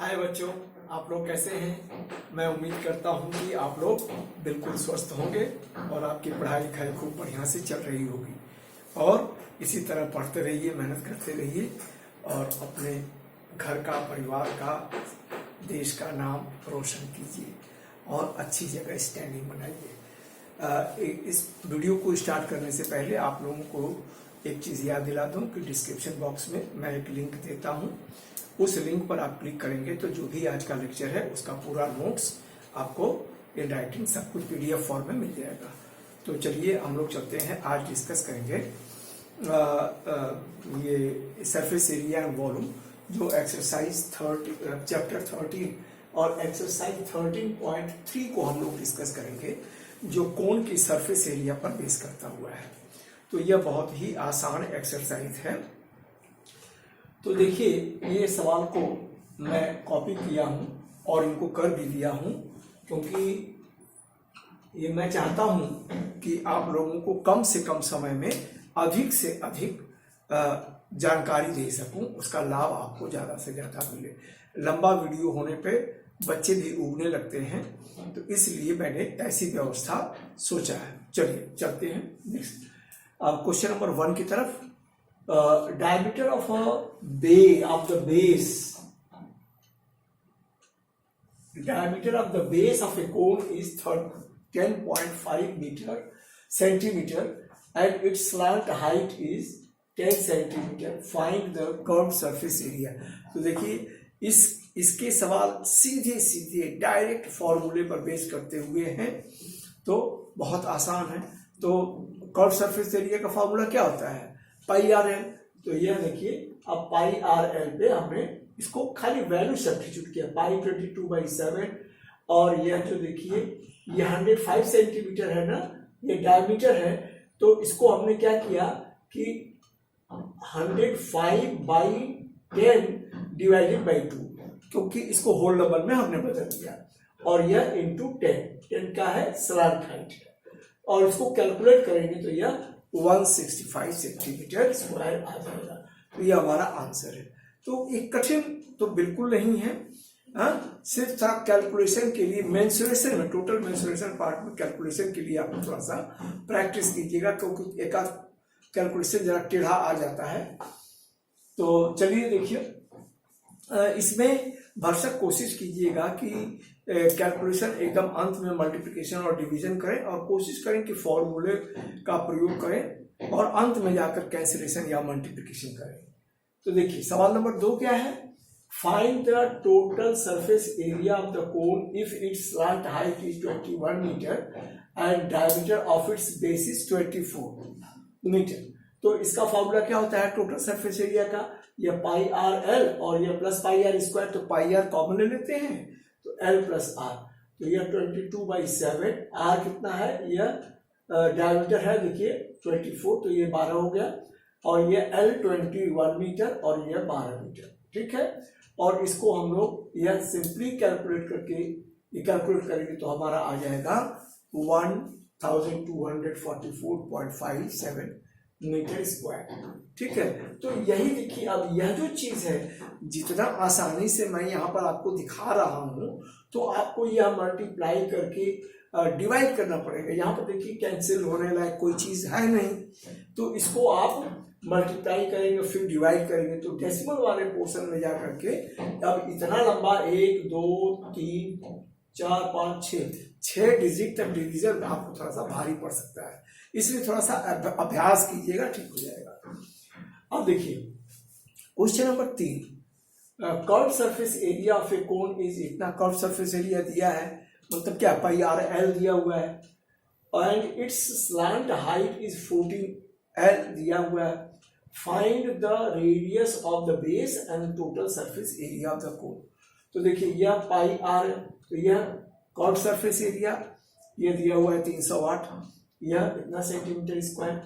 हाय बच्चों, आप लोग कैसे हैं। मैं उम्मीद करता हूं कि आप लोग बिल्कुल स्वस्थ होंगे और आपकी पढ़ाई लिखाई खूब बढ़िया से चल रही होगी और इसी तरह पढ़ते रहिए, मेहनत करते रहिए और अपने घर का, परिवार का, देश का नाम रोशन कीजिए और अच्छी जगह स्टैंडिंग बनाइए। इस वीडियो को स्टार्ट करने से पहले आप लोगों को एक चीज़ याद दिला दूं कि डिस्क्रिप्शन बॉक्स में मैं एक लिंक देता हूं। उस लिंक पर आप क्लिक करेंगे तो जो भी आज का लेक्चर है उसका पूरा नोट्स आपको इन राइटिंग सब कुछ PDF फॉर्म में मिल जाएगा। तो चलिए हम लोग चलते हैं, आज डिस्कस करेंगे ये सरफेस एरिया एंड वॉल्यूम, जो एक्सरसाइज 30 चैप्टर 13 और एक्सरसाइज 13.3 को हम लोग डिस्कस करेंगे, जो कोन की सरफेस एरिया पर बेस करता हुआ है। तो यह बहुत ही आसान एक्सरसाइज है। तो देखिए, ये सवाल को मैं कॉपी किया हूं और इनको कर भी दिया हूं, क्योंकि ये मैं चाहता हूं कि आप लोगों को कम से कम समय में अधिक से अधिक जानकारी दे सकूं, उसका लाभ आपको ज़्यादा से ज़्यादा मिले। लंबा वीडियो होने पे बच्चे भी उगने लगते हैं, तो इसलिए मैंने ऐसी व्यवस्था सोचा है। चलिए चलते हैं नेक्स्ट। अब क्वेश्चन नंबर 1 की तरफ। Diameter of the base of a cone is 10.5 centimeter and its slant height is 10 centimeter. Find the curved surface area. तो देखिए इसके सवाल सीधे सीधे डायरेक्ट फॉर्मूले पर बेस करते हुए हैं, तो बहुत आसान है। तो कर्व सरफेस एरिया का फॉर्मूला क्या होता है? पाई आर एल। तो यह देखिए, अब पाई आर एल पे हमने इसको खाली वैल्यू सब्स्टिट्यूट किया, पाई 22/7, और यह जो देखिए ये 105 सेंटीमीटर है ना, ये डायमीटर है। तो इसको हमने क्या किया कि 105/10 डिवाइडेड बाई 2, क्योंकि इसको होल डबल में हमने बदल दिया, और यह इंटू 10 का है स्लैंट हाइट, और इसको कैलकुलेट करेंगे तो यह 165 सेंटीमीटर स्क्वायर आ जाएगा। तो ये हमारा आंसर है। तो एक कठिन तो बिल्कुल नहीं है, सिर्फ था कैलकुलेशन के लिए, मेंसुरेशन में, टोटल मेंसुरेशन पार्ट में कैलकुलेशन के लिए आप थोड़ा सा प्रैक्टिस कीजिएगा, क्योंकि एक आध कैलकुलेशन जरा टेढ़ा आ जाता है। तो चलिए देखिए, इसमें भरसक कोशिश कीजिएगा कि कैलकुलेशन एकदम अंत में मल्टीप्लिकेशन और डिवीजन करें, और कोशिश करें कि फॉर्मूले का प्रयोग करें और अंत में जाकर कैंसिलेशन या मल्टीप्लिकेशन करें। तो देखिए सवाल नंबर 2 क्या है? Find the total surface area of the cone if its slant height is 21 metre and diameter of its base is 24 metre. तो इसका फॉर्मूला क्या होता है टोटल सरफेस एरिया का? यह पाई आर एल और यह प्लस पाई आर स्क्वायर, तो पाई आर कॉमन ले लेते हैं, तो एल प्लस आर। तो यह 22/7, आर कितना है? यह डायमीटर है, देखिए 24, तो ये 12 हो गया, और यह एल 21 मीटर और यह 12 मीटर, ठीक है। और इसको हम लोग यह सिंपली कैलकुलेट करके कैलकुलेट करेंगे तो हमारा आ जाएगा 1244.57 मीटर स्क्वायर, ठीक है। तो यही देखिए, अब यह जो चीज है, जितना आसानी से मैं यहाँ पर आपको दिखा रहा हूँ, तो आपको यह मल्टीप्लाई करके डिवाइड करना पड़ेगा। यहाँ पर देखिए कैंसिल होने लायक कोई चीज है नहीं, तो इसको आप मल्टीप्लाई करेंगे फिर डिवाइड करेंगे, तो डेसिमल वाले पोर्शन में जा करके अब इतना लंबा 1 2 3 4 5 6 डिजिट तक डिवीजन आपको थोड़ा सा भारी पड़ सकता है, इसलिए थोड़ा सा अभ्यास कीजिएगा, ठीक हो जाएगा। अब देखिए question number 3, curve surface area of A cone is, इतना कर्व सरफेस एरिया दिया है, मतलब क्या? पाई आर एल दिया हुआ है, and it's slant height is 14L दिया हुआ है। Find the radius of the base and total surface area of the cone. तो देखिए यह पाई आर, तो यह कर्व सरफेस एरिया, यह दिया हुआ है 308, यह इतना सेंटीमीटर स्क्वायर,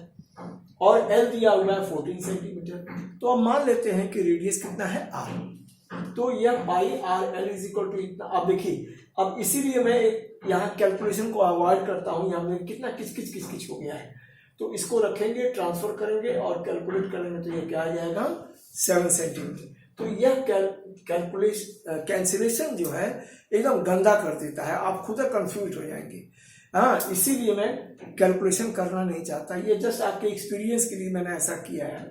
और एल दिया हुआ है 14 सेंटीमीटर। तो अब मान लेते हैं कि रेडियस कितना है? आर। तो यह pi R L is equal to इतना। अब देखिए, अब इसीलिए मैं यहाँ कैलकुलेशन को अवॉइड करता हूँ, यहाँ में कितना किच हो गया है, तो इसको रखेंगे, ट्रांसफर करेंगे और कैलकुलेट करेंगे, तो ये क्या आ जाएगा? 7 सेंटीमीटर। तो यह कैंसिलेशन जो है एकदम गंदा कर देता है, आप खुद कंफ्यूज हो जाएंगे। हाँ, इसीलिए मैं कैलकुलेशन करना नहीं चाहता, ये जस्ट आपके एक्सपीरियंस के लिए मैंने ऐसा किया है।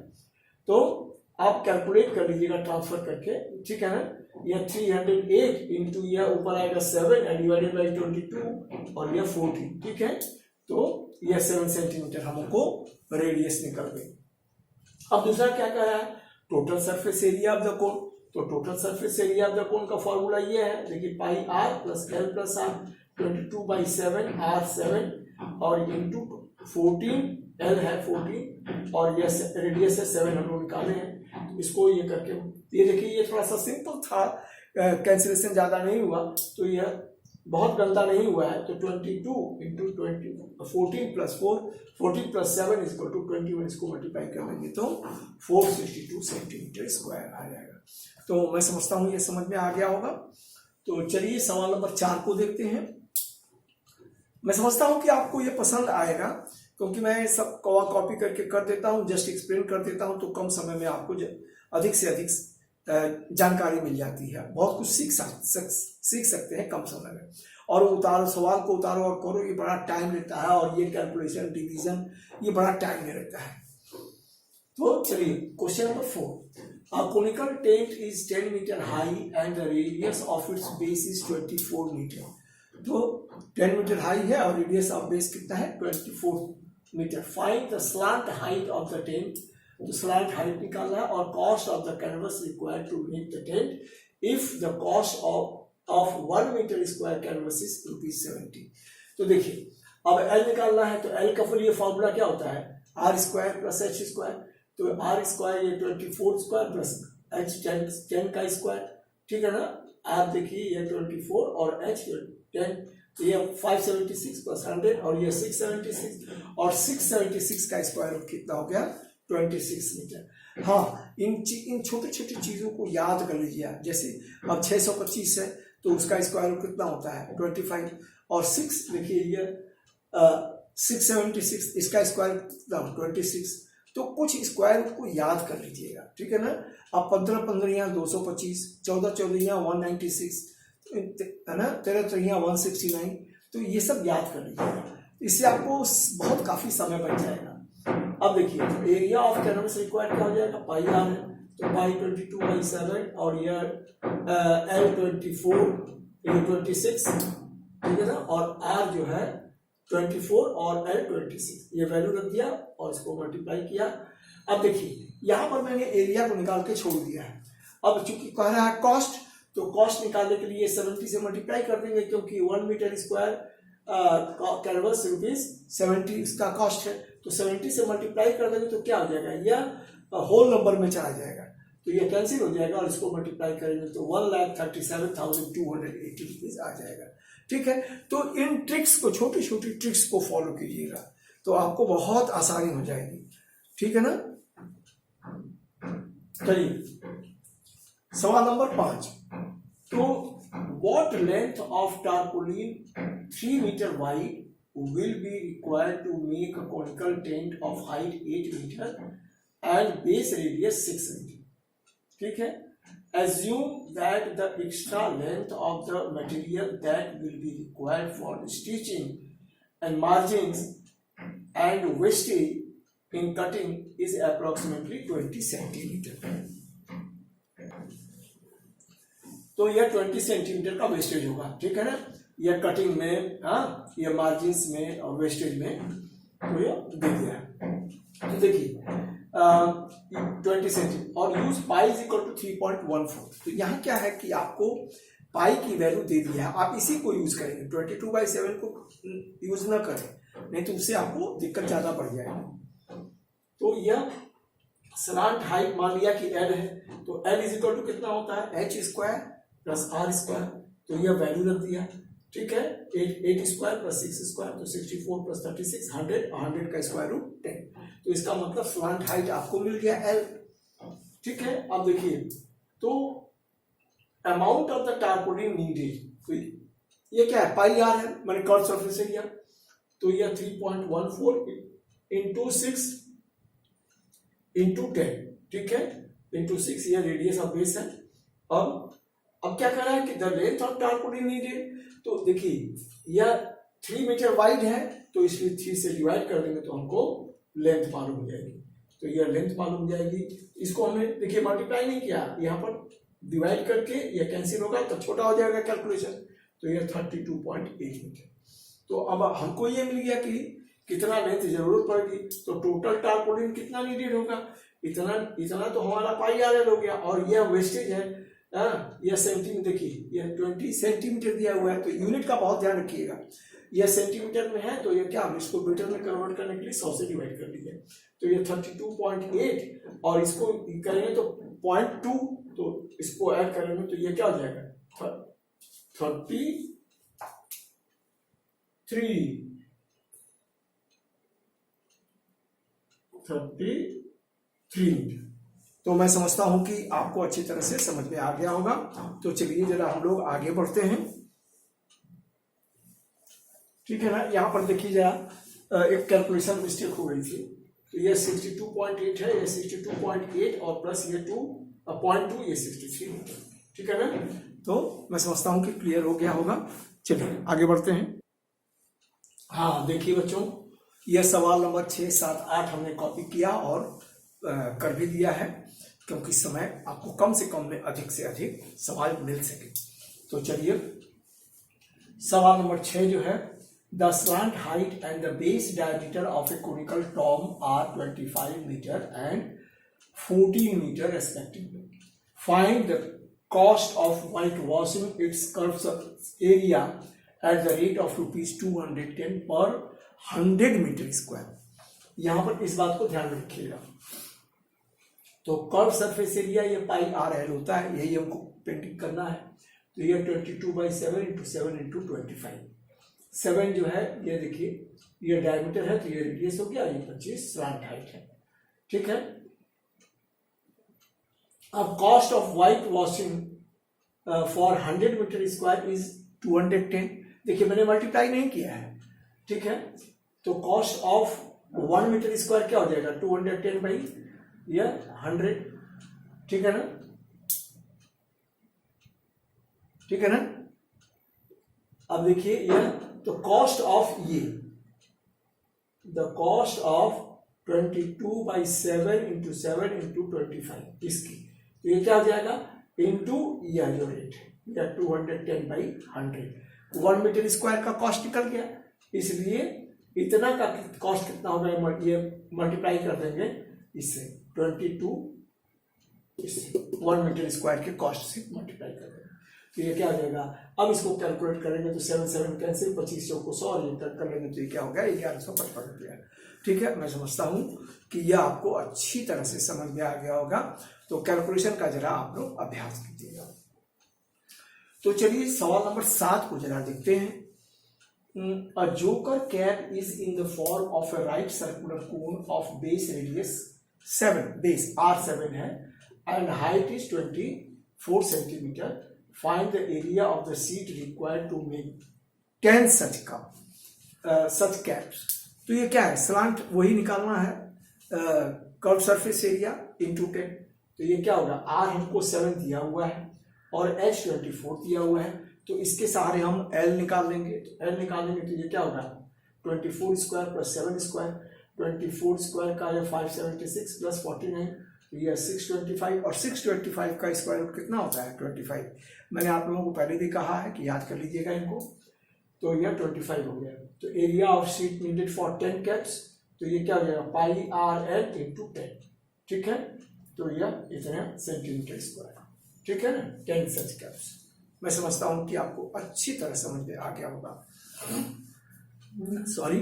तो आप कैलकुलेट कर लीजिएगा ट्रांसफर करके, ठीक है ना। यह 308 इंटू यह ऊपर आएगा 7 डिवाइडेड बाई 22 और यह 40, ठीक है। तो यह 7 सेंटीमीटर हमको रेडियस निकल गई। अब दूसरा क्या कह रहा है, total surface area of the cone. तो total surface area of the cone का फॉर्मूला ये है, देखिए pi R plus L plus R 22/7 R 7 और इंटू 14 एल है 14 और यह रेडियस है 7 हम लोग निकाले हैं। तो इसको ये करके ये देखिए, ये थोड़ा सा सिंपल था, कैंसिलेशन ज्यादा नहीं हुआ, तो यह बहुत गंदा नहीं हुआ है। तो 22 into 14 plus 4 14 plus 7 is equal to 21, इसको मल्टीप्लाई कर देंगे तो 462 सेंटीमीटर स्क्वायर आ जाएगा। तो मैं समझता हूँ ये समझ में आ गया होगा। तो चलिए सवाल नंबर 4 को देखते हैं। मैं समझता हूँ कि आपको ये पसंद आएगा, क्योंकि मैं सब कॉपी करके कर देता हूँ, जस्ट एक्सप्लेन कर देता हूँ, तो कम समय में आपको अधिक से अधिक जानकारी मिल जाती है, बहुत कुछ सीख सकते हैं कम समय में। और उतारो, सवाल को उतारो और करो, ये बड़ा टाइम लेता है, और ये कैलकुलेशन डिवीजन ये बड़ा टाइम में रहता है। तो चलिए question number 4, a conical tent is 10 meter high and the radius of its base is 24 meter। तो 10 मीटर हाई है और रेडियस ऑफ बेस कितना है 24 metre. Find the slant height of the tent. तो स्लांट हाइट निकालना है और cost of the canvas required to make the tent if the cost of 1 metre square canvas is ₹70। तो देखिए अब एल निकालना है, तो एल का लिए फॉर्मूला क्या होता है, R square plus H square. तो आर स्क्वायर ये 24 स्क्वायर प्लस एच 10 का स्क्वायर, ठीक है ना। आप देखिए ये 24 और एच 10, तो ये 576 प्लस 100 और ये 676 और 676 का स्क्वायर रूट कितना हो गया 26 मीटर। हाँ, इन छोटी छोटी चीजों को याद कर लीजिए आप। जैसे अब 625 है तो उसका स्क्वायर रूट कितना होता है 25 और 6 देखिए ये 676 इसका स्क्वायर कितना 26। तो कुछ स्क्वायर रूट को याद कर लीजिएगा, ठीक है ना। अब 15 225, 14 196 है ना, 13 169, तो ये सब याद कर लीजिएगा, इससे आपको बहुत काफी समय बच जाएगा। अब देखिए एरिया ऑफ कैनवस रिक्वायर्ड क्या हो जाएगा, पाई आर है, तो पाई 22/7 और ये एल 24 ये 26, ठीक है ना, और आर जो है 24 और एल 26, ये वैल्यू रख दिया और इसको मल्टीप्लाई किया। अब देखिए यहाँ पर मैंने एरिया को निकाल के छोड़ दिया है। अब चूंकि कह रहा है कॉस्ट, तो कॉस्ट निकालने के लिए 70 से मल्टीप्लाई कर देंगे, क्योंकि 1 मीटर स्क्वायर कैनवस ₹70 इसका कॉस्ट है। तो 70 से मल्टीप्लाई कर देंगे तो क्या हो जाएगा, यह होल नंबर में चला जाएगा, तो ये कैंसिल हो जाएगा और इसको मल्टीप्लाई करेंगे तो 1,37,280 रुपीज आ जाएगा, ठीक है। तो इन ट्रिक्स को, छोटी छोटी ट्रिक्स को फॉलो कीजिएगा तो आपको बहुत आसानी हो जाएगी, ठीक है ना। चलिए सवाल नंबर 5, तो what length of tarpaulin 3 meter wide will be required to make a conical tent of height 8 meter and base radius 6 meter, ठीक है। Assume that the extra length of the material that will be required for stitching and margins and wastage in cutting is approximately 20 centimeter। तो यह 20 centimetre का wastage होगा, ठीक है ना। यह कटिंग में, हाँ, यह मार्जिन्स में और वेस्टेज में, तो यह दे दिया है। तो देखिए 20 सेंटीमीटर और use pi is equal to 3.14। तो यहाँ क्या है कि आपको पाई की वैल्यू दे दिया है, आप इसी को यूज करेंगे, 22/7 को यूज ना करें, नहीं तो उससे आपको दिक्कत ज्यादा बढ़ जाएगी। तो यह स्लांट हाइट मान लिया कि एल है, तो एल इज इक्वल टू कितना होता है H square plus R square, तो यह वैल्यू रख दिया, ठीक है। 8 स्क्वायर प्लस 6 स्क्वायर, तो 64 प्लस 36 100 का स्क्वायर रूट 10। तो इसका मतलब स्लांट हाइट आपको मिल गया एल, ठीक है। अब देखिए तो amount of the tarpaulin needed, तो ये क्या है पाई आर है, मैंने कर्व सरफेस एरिया, तो यह 3.14 इंटू 6 इंटू 10, ठीक है, इंटू 6 यह रेडियस ऑफ बेस है अब क्या कर रहा है कि the length of tarpaulin needed, तो देखिए यह 3 मीटर वाइड है, तो इसलिए 3 से डिवाइड कर देंगे तो हमको लेंथ मालूम हो जाएगी, तो यह लेंथ मालूम हो जाएगी। इसको हमने देखिए मल्टीप्लाई नहीं किया, यहाँ पर डिवाइड करके यह कैंसिल होगा तो छोटा हो जाएगा कैलकुलेशन, तो यह 32.8 मीटर। तो अब हमको ये मिल गया कि कितना लेंथ जरूरत पड़ेगी, तो टोटल टारपोलिन कितना नीडेड होगा, इतना तो हमारा पाई आर हो गया, और यह वेस्टेज है, यह सेंटीमीटर, देखिए यह 20 सेंटीमीटर दिया हुआ है, तो यूनिट का बहुत ध्यान रखिएगा, यह सेंटीमीटर में है, तो यह क्या हम इसको मीटर में कन्वर्ट करने के लिए 100 से डिवाइड कर लीजिए, तो ये 32.8 और इसको करेंगे तो 0.2, तो इसको ऐड करेंगे तो ये क्या हो जाएगा 33 मीटर। तो मैं समझता हूं कि आपको अच्छी तरह से समझ में आ गया होगा। तो चलिए जरा हम लोग आगे बढ़ते हैं, ठीक है ना। यहाँ पर देखिए जरा एक कैलकुलेशन मिस्टेक हो गई थी, तो ये 62.8 है, ये 62.8 और प्लस ये 2.2, ये 63 मीटर, ठीक है ना। तो मैं समझता हूं कि क्लियर हो गया होगा। चलिए आगे बढ़ते हैं। हाँ देखिए बच्चों, यह सवाल नंबर 6, 7, 8 हमने कॉपी किया और कर भी दिया है, क्योंकि समय आपको कम से कम में अधिक से अधिक सवाल मिल सके। तो चलिए सवाल नंबर 6 जो है, the slant height and the base diameter of a conical tomb are 25 metre and 14 metre respectively, find the cost of white washing its curve area at the rate of ₹210 per 100 metre square. यहां पर इस बात को ध्यान रखिएगा, तो curve surface area ये पाई R L होता है, यही हमको पेंटिंग करना है। तो ये 22/7 × 7 × 25, 7 जो है ये देखिए ये डायमीटर है, तो ये रेडियस हो गया, ये 25 स्लांट हाइट है, ठीक है। अब cost of white washing for 100 metre square is 210। देखिए मैंने मल्टीप्लाई नहीं किया है, ठीक है। तो कॉस्ट ऑफ 1 मीटर स्क्वायर क्या हो जाएगा 210/100, ठीक है ना, ठीक है ना। अब देखिए यह तो कॉस्ट ऑफ ये द कॉस्ट ऑफ 22/7 × 7 × 25 इसकी, तो ये क्या हो जाएगा इंटू यह जो रेट है या 210/100। 1 मीटर स्क्वायर का कॉस्ट निकल गया, इसलिए इतना का कॉस्ट कितना होगा ये मल्टीप्लाई कर देंगे इससे 22 इससे 1 मीटर स्क्वायर के कॉस्ट से मल्टीप्लाई कर देंगे, तो ये क्या हो जाएगा। अब इसको कैलकुलेट करेंगे तो 7 7 कैंसिल, 25 को 100 ये कर लेंगे तो ये क्या हो गया 1155 रुपया, ठीक है। मैं समझता हूं कि यह आपको अच्छी तरह से समझ में आ गया होगा। तो कैलकुलेशन का जरा आप लोग अभ्यास कीजिएगा। तो चलिए सवाल नंबर 7 को जरा देखते हैं। A joker cap is in the form of a right circular cone of base radius 7, base R7 है and height is 24 centimeter. Find the area of the sheet required to make 10 such caps. तो ये क्या है, slant वही निकालना है, curve surface area into 10। तो ये क्या होगा, R हमको 7 दिया हुआ है और H 24 दिया हुआ है, तो इसके सहारे हम L निकाल लेंगे। तो L निकालेंगे तो ये क्या होगा 24 स्क्वायर प्लस 7 स्क्वायर, 24 स्क्वायर का ये 576 प्लस 49, तो ये 625 और 625 का स्क्वायर रूट कितना होता है 25। मैंने आप लोगों को पहले भी कहा है कि याद कर लीजिएगा इनको। तो यह 25 हो गया। तो area of sheet needed for 10 caps, तो ये क्या हो जाएगा पाई आर एल इंटू 10, ठीक है। तो यह इतना सेंटीमीटर स्क्वायर, ठीक है ना, 10 सच कैप्स। मैं समझता हूं कि आपको अच्छी तरह समझ में आ गया होगा। सॉरी,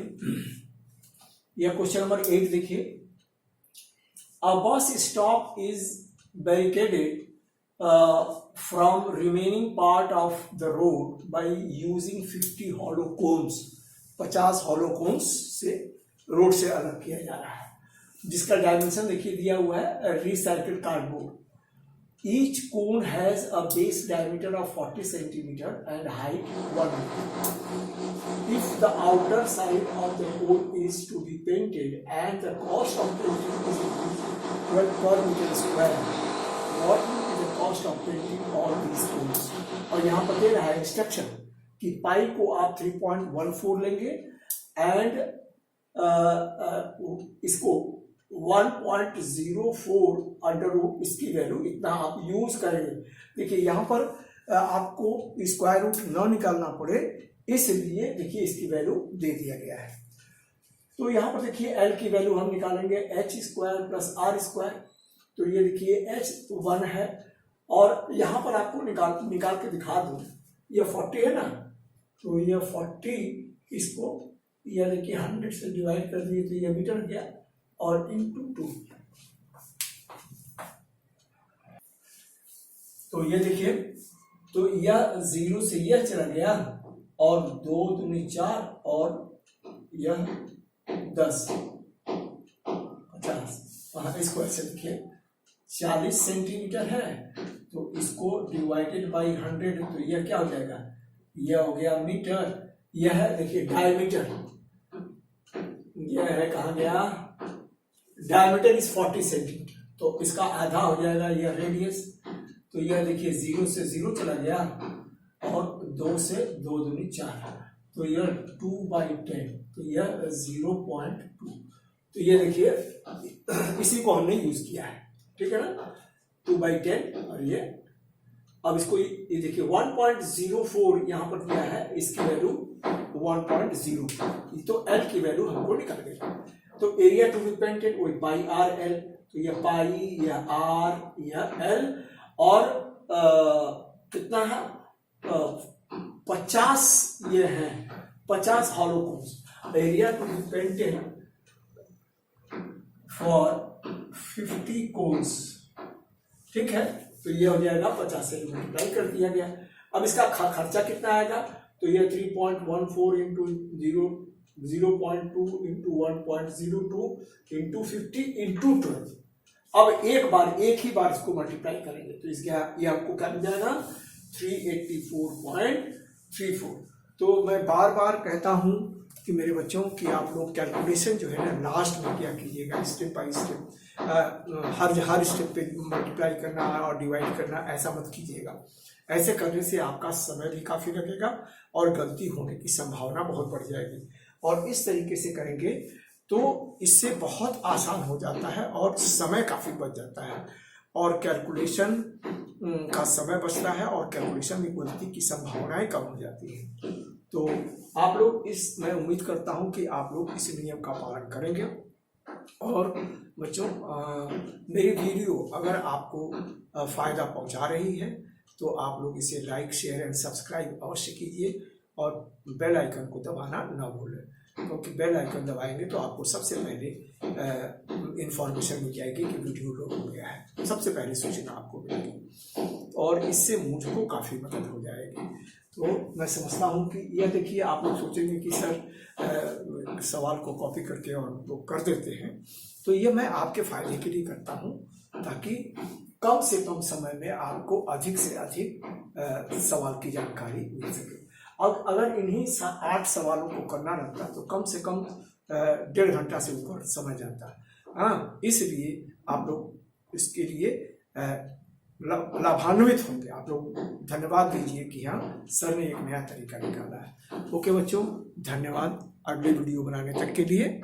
यह क्वेश्चन नंबर 8 देखिए। A bus stop is barricaded from remaining part of the road by using 50 hollow cones, 50 hollow cones से रोड से अलग किया जा रहा है, जिसका डायमेंशन देखिए दिया हुआ है recycled cardboard. Each cone has a base diameter of 40 centimeter and height 1 meter. If the outer side of the cone is to be painted and the cost of painting is 12 per meter square, what will be the cost cost of printing all these codes. और यहाँ पर दे रहा है instruction कि पाई को आप 3.14 लेंगे and इसको 1.04 अंडर रूट इसकी वैल्यू इतना आप यूज करेंगे। देखिए यहाँ पर आपको स्क्वायर रूट न निकालना पड़े, इसलिए देखिए इसकी वैल्यू दे दिया गया है। तो यहाँ पर देखिए एल की वैल्यू हम निकालेंगे H square plus R square. तो ये देखिए एच 1 है और यहाँ पर आपको निकाल के दिखा दूं, ये 40 है ना, तो ये 40 इसको यह देखिए 100 से डिवाइड कर दिए तो ये मीटर गया और इंटू 2। तो ये देखिए, तो यह 0 से यह चला गया और 2 दूनी 4 और यह 10 50, वहां इसको ऐसे देखिए 40 सेंटीमीटर है, तो इसको डिवाइडेड बाई 100 तो यह क्या हो जाएगा, यह हो गया मीटर। यह है देखिए डायमीटर, यह है कहाँ गया, डायमीटर इज 40 सेंटीमीटर, तो इसका आधा हो जाएगा यह रेडियस। तो यह देखिए 0 से 0 चला गया और 2 से 2 दूनी 4, तो यह 2/10, तो यह 0.2। तो ये देखिए इसी को हमने यूज किया है, ठीक है ना, 2/10। और ये अब इसको ये देखिए 1.04 यहाँ पर दिया है, इसकी वैल्यू 1.0, तो एल की वैल्यू हमको निकाल देगा। तो एरिया टू बी पेंटेड वही पाई आर एल, तो यह पाई, यह आर, यह एल, और कितना है 50 ये है, 50 hollow cones. Area to be painted for 50 cones, ठीक है, तो ये हो जाएगा 50 से मल्टीप्लाई कर दिया गया। अब इसका खर्चा कितना आएगा, तो ये 3.14 इंटू 0.2 इंटू 1.02 इंटू 50 इंटू 12। अब एक ही बार इसको मल्टीप्लाई करेंगे तो इसके ये आपको क्या मिल जाएगा 384.34। तो मैं बार बार कहता हूं कि मेरे बच्चों कि आप लोग कैलकुलेशन जो है ना लास्ट में क्या कीजिएगा, step by step, her step पे मल्टीप्लाई करना और डिवाइड करना ऐसा मत कीजिएगा। ऐसे करने से आपका समय भी काफी लगेगा और गलती होने की संभावना बहुत बढ़ जाएगी। और इस तरीके से करेंगे तो इससे बहुत आसान हो जाता है और समय काफी बच जाता है और कैलकुलेशन का समय बचता है और कैलकुलेशन में गलती की संभावनाएं कम हो जाती है। तो आप लोग मैं उम्मीद करता हूं कि आप लोग इस नियम का पालन करेंगे। और बच्चों मेरी वीडियो अगर आपको फायदा पहुंचा रही है तो आप लोग इसे लाइक, शेयर एंड सब्सक्राइब अवश्य कीजिए और बेल आइकन को दबाना न भूलें, क्योंकि बेल आइकन दबाएंगे तो आपको सबसे पहले इंफॉर्मेशन मिल जाएगी कि वीडियो लोड हो गया है, सबसे पहले सूचना आपको मिलेगी और इससे मुझको काफ़ी मदद हो जाएगी। तो मैं समझता हूँ कि यह देखिए आप लोग सोचेंगे कि सर सवाल को कॉपी करके और लोग कर देते हैं, तो ये मैं आपके फायदे के लिए करता हूँ ताकि कम से कम समय में आपको अधिक से अधिक सवाल की जानकारी मिल सके। अब अगर इन्हीं 8 सवालों को करना रहता तो कम से कम 1.5 घंटा से ऊपर समय जाता। हाँ, इसलिए आप लोग इसके लिए लाभान्वित होंगे। आप लोग धन्यवाद दीजिए कि हाँ सर ने एक नया तरीका निकाला है। ओके बच्चों, धन्यवाद। अगले वीडियो बनाने तक के लिए